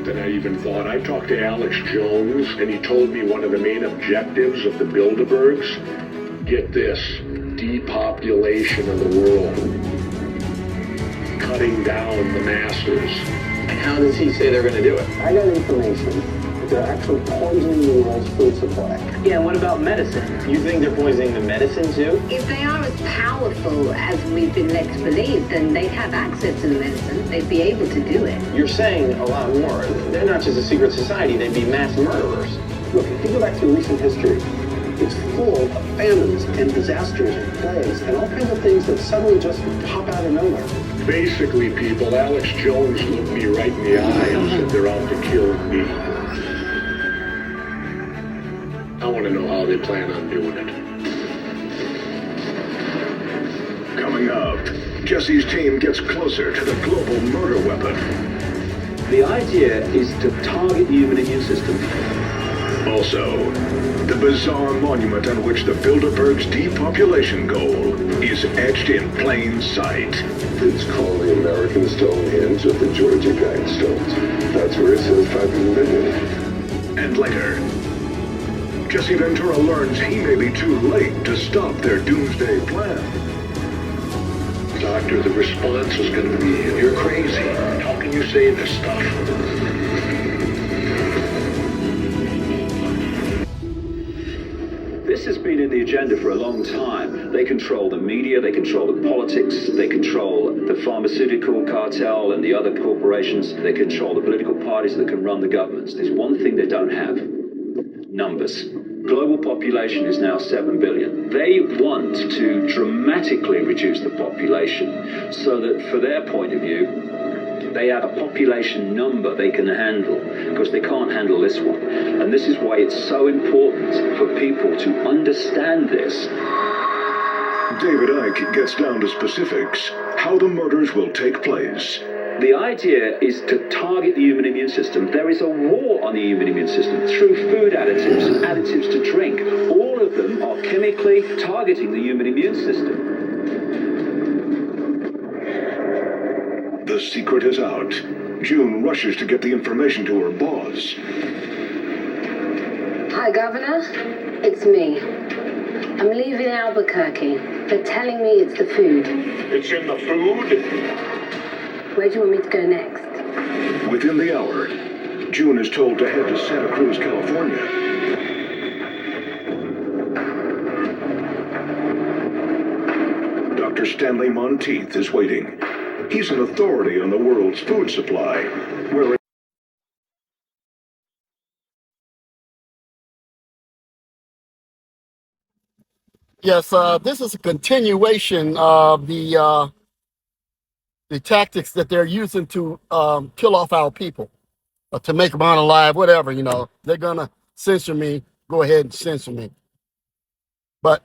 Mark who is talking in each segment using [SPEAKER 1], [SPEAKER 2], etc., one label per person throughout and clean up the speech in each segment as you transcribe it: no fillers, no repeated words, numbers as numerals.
[SPEAKER 1] than I even thought. I talked to Alex Jones, and he told me one of the main objectives of the Bilderbergs, get this, depopulation of the world, cutting down the masses.
[SPEAKER 2] And how does he say they're going to do it?
[SPEAKER 3] I got information that they're actually poisoning the world's food supply.
[SPEAKER 2] Yeah, and what about medicine? You think they're poisoning the medicine too?
[SPEAKER 4] If they are as powerful as we've been led to believe, then they'd have access to the medicine. They'd be able to do it.
[SPEAKER 2] You're saying a lot more. They're not just a secret society, they'd be mass murderers.
[SPEAKER 3] Look, if you go back through recent history, it's full of famines and disasters and plagues and all kinds of things that suddenly just pop out of nowhere.
[SPEAKER 1] Basically, people, Alex Jones looked me right in the eye and said they're out to kill me. I want to know how they plan on doing it.
[SPEAKER 5] Coming up, Jesse's team gets closer to the global murder weapon.
[SPEAKER 6] The idea is to target the human immune system.
[SPEAKER 5] Also, the bizarre monument on which the Bilderbergs' depopulation goal is etched in plain sight.
[SPEAKER 7] It's called the American Stonehenge of the Georgia Guidestones. That's where it says 500 million.
[SPEAKER 5] And later, Jesse Ventura learns he may be too late to stop their doomsday plan.
[SPEAKER 1] Doctor, the response is going to be, you're crazy. How can you say this stuff?
[SPEAKER 6] This has been in the agenda for a long time. They control the media, they control the politics, they control the pharmaceutical cartel and the other corporations, they control the political parties that can run the governments. There's one thing they don't have: numbers. Global population is now 7 billion. They want to dramatically reduce the population so that, for their point of view, they have a population number they can handle, because they can't handle this one. And this is why it's so important for people to understand this.
[SPEAKER 5] David Icke gets down to specifics, how the murders will take place.
[SPEAKER 6] The idea is to target the human immune system. There is a war on the human immune system through food additives and additives to drink. All of them are chemically targeting the human immune system.
[SPEAKER 5] The secret is out. June rushes to get the information to her boss.
[SPEAKER 4] Hi, Governor. It's me. I'm leaving Albuquerque. They're telling me it's the food.
[SPEAKER 1] It's in the food?
[SPEAKER 4] Where do you want me to go next?
[SPEAKER 5] Within the hour, June is told to head to Santa Cruz, California. Dr. Stanley Monteith is waiting. He's an authority on the world's food supply, where
[SPEAKER 8] Yes, this is a continuation of the tactics that they're using to kill off our people, or to make them unalive, whatever, you know. They're going to censor me. Go ahead and censor me. But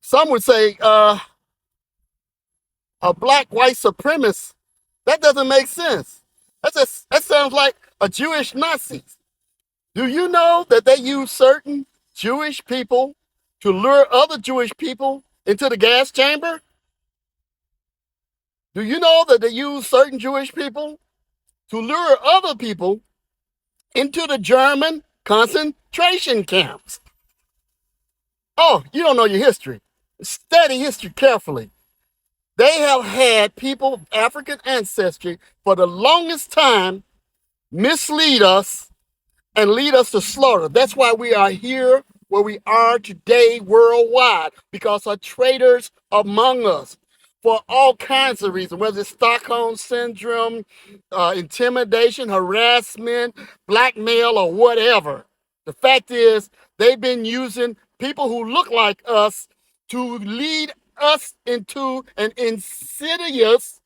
[SPEAKER 8] some would say a black white supremacist, that doesn't make sense. That sounds like a Jewish Nazi. Do you know that they use certain Jewish people to lure other Jewish people into the gas chamber? Do you know that they use certain Jewish people to lure other people into the German concentration camps? Oh, you don't know your history. Study history carefully. They have had people of African ancestry for the longest time mislead us and lead us to slaughter. That's why we are here where we are today worldwide, because of traitors among us for all kinds of reasons, whether it's Stockholm Syndrome, intimidation, harassment, blackmail, or whatever. The fact is, they've been using people who look like us to lead us into an insidious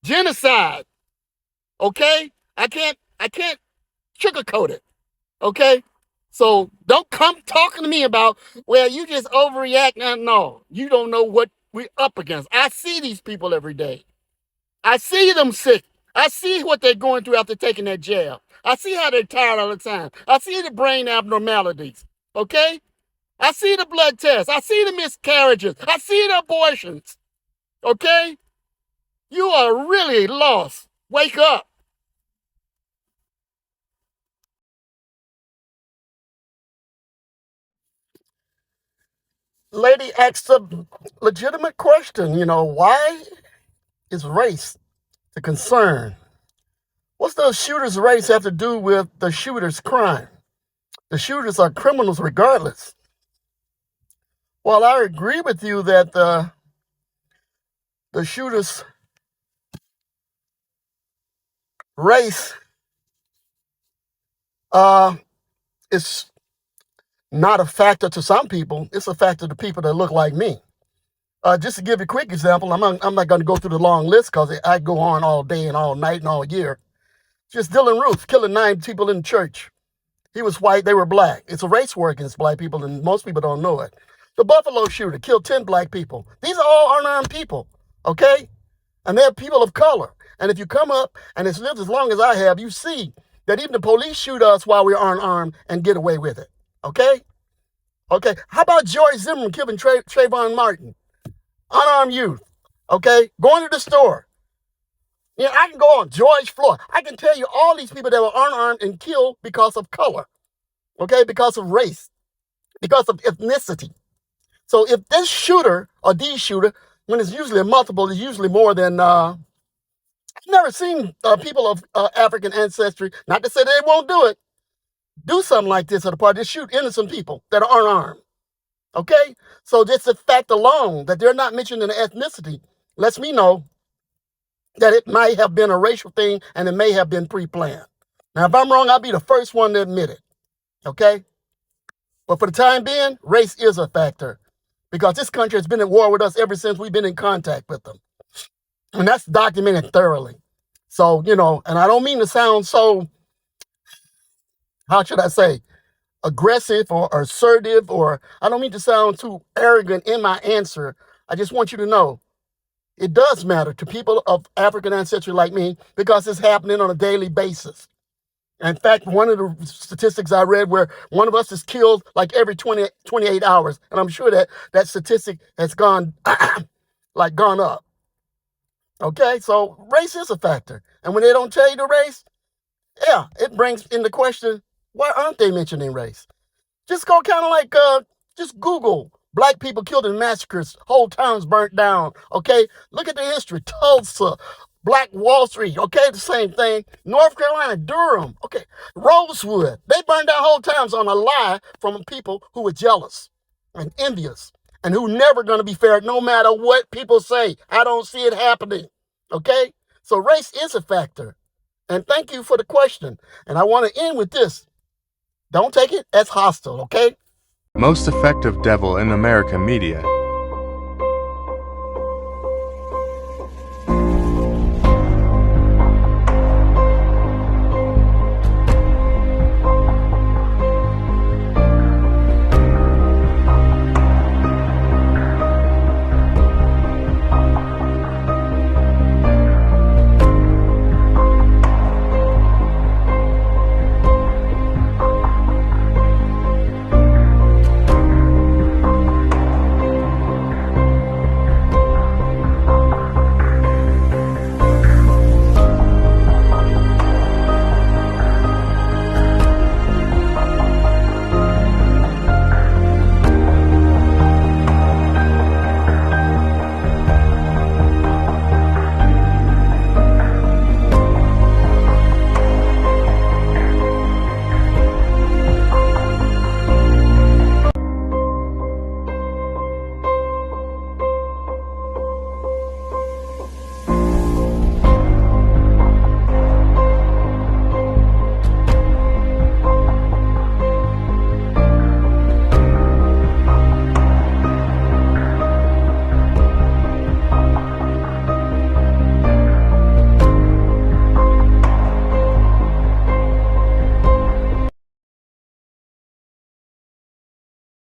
[SPEAKER 8] genocide. Okay? I can't sugarcoat it. Okay? So don't come talking to me about, well, you just overreact. No, you don't know what we're up against. I see these people every day. I see them sick. I see what they're going through after taking that jab. I see how they're tired all the time. I see the brain abnormalities. Okay? I see the blood tests. I see the miscarriages. I see the abortions. Okay? You are really lost. Wake up. lady asked a legitimate question, why is race the concern? What's the shooter's race have to do with the shooter's crime? The shooters are criminals regardless. Well, I agree with you that the shooter's race is not a factor to some people. It's a factor to people that look like me. Just to give you a quick example, I'm not going to go through the long list because I go on all day and all night and all year. Just Dylan Roof killing 9 people in church. He was white, they were black. It's a race war against black people, and most people don't know it. The Buffalo shooter killed 10 black people. These are all unarmed people, okay? And they're people of color. And if you come up and it's lived as long as I have, you see that even the police shoot us while we aren't armed and get away with it, okay? Okay, how about George Zimmerman killing Trayvon Martin? Unarmed youth, okay? Going to the store. I can go on. George Floyd. I can tell you all these people that were unarmed and killed because of color, okay? Because of race, because of ethnicity. So if this shooter or these shooter, when it's usually a multiple, it's usually more than, I've never seen people of African ancestry, not to say they won't do something like this at a party. They shoot innocent people that are unarmed, okay? So just the fact alone that they're not mentioned in the ethnicity lets me know that it might have been a racial thing and it may have been pre-planned. Now, if I'm wrong, I'll be the first one to admit it, okay? But for the time being, race is a factor because this country has been at war with us ever since we've been in contact with them. And that's documented thoroughly. So, and I don't mean to sound so, how should I say, aggressive or assertive, or I don't mean to sound too arrogant in my answer. I just want you to know it does matter to people of African ancestry like me because it's happening on a daily basis. In fact, one of the statistics I read where one of us is killed like every 28 hours. And I'm sure that statistic has gone up. Okay, so race is a factor. And when they don't tell you the race, yeah, it brings into question, why aren't they mentioning race? Just go kind of like, just Google black people killed in massacres, whole towns burnt down, okay? Look at the history. Tulsa, Black Wall Street, okay? The same thing. North Carolina, Durham, okay? Rosewood. They burned down whole towns on a lie from people who were jealous and envious and who never going to be fair no matter what people say. I don't see it happening, okay? So race is a factor. And thank you for the question. And I want to end with this. Don't take it as hostile, okay?
[SPEAKER 9] Most effective devil in American media.